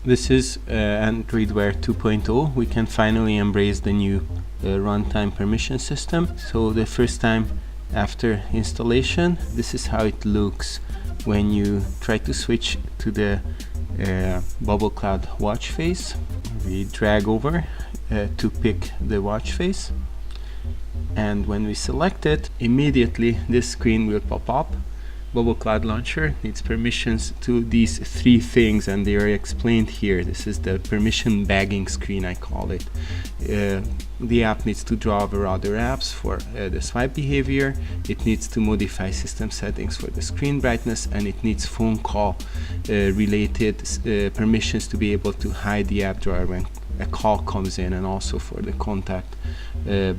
This is Android Wear 2.0. We can finally embrace the new runtime permission system. So the first time after installation, this is how it looks when you try to switch to the Bubble Cloud watch face. We drag over to pick the watch face, and when we select it, immediately this screen will pop up. Bubble Cloud Launcher needs permissions to these three things, and they are explained here. This is the permission bagging screen, I call it. The app needs to draw over other apps for the swipe behavior. It needs to modify system settings for the screen brightness, and it needs phone call related permissions to be able to hide the app drawer when a call comes in, and also for the contact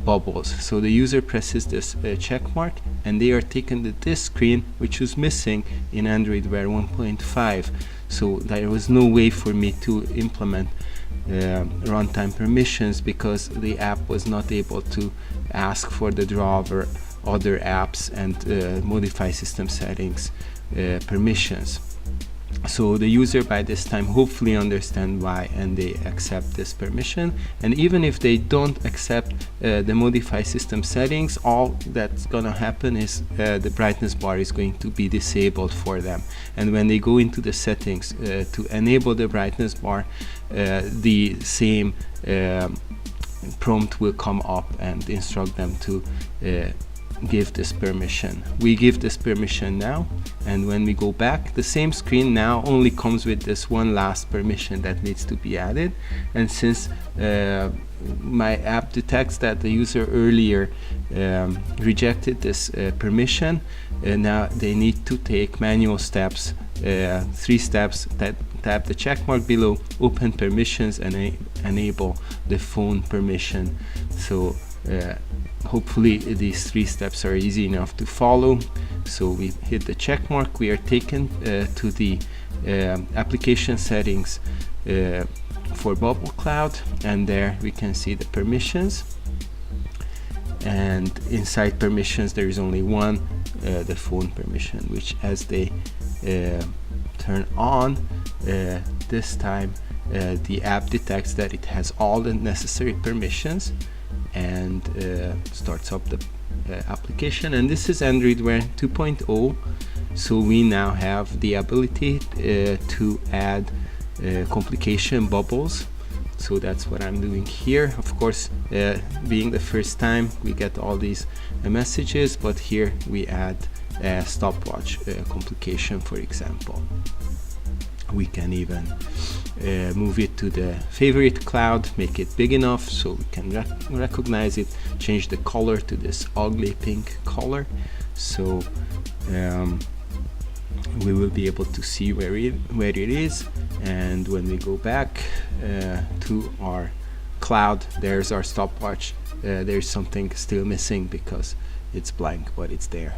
bubbles. So the user presses this check mark, and they are taken to this screen, which was missing in Android Wear 1.5. So there was no way for me to implement runtime permissions, because the app was not able to ask for the draw over other apps and modify system settings permissions. So the user by this time hopefully understand why, and they accept this permission. And even if they don't accept the modify system settings, all that's gonna happen is the brightness bar is going to be disabled for them. And when they go into the settings to enable the brightness bar, the same prompt will come up and instruct them to give this permission. We give this permission now, and when we go back, the same screen now only comes with this one last permission that needs to be added. And since my app detects that the user earlier rejected this permission, now they need to take manual steps, 3 steps: that tap the check mark below, open permissions, and enable the phone permission. So hopefully these 3 steps are easy enough to follow. So we hit the check mark, we are taken to the application settings for Bubble Cloud, and there we can see the permissions. And inside permissions there is only one, the phone permission, which as they turn on, this time the app detects that it has all the necessary permissions and starts up the application. And this is Android Wear 2.0, so we now have the ability to add complication bubbles. So that's what I'm doing here. Of course, being the first time, we get all these messages, but here we add a stopwatch complication, for example. We can even move it to the favorite cloud, make it big enough so we can recognize it, change the color to this ugly pink color, so we will be able to see where it is. And when we go back to our cloud, there's our stopwatch. There's something still missing because it's blank, but it's there.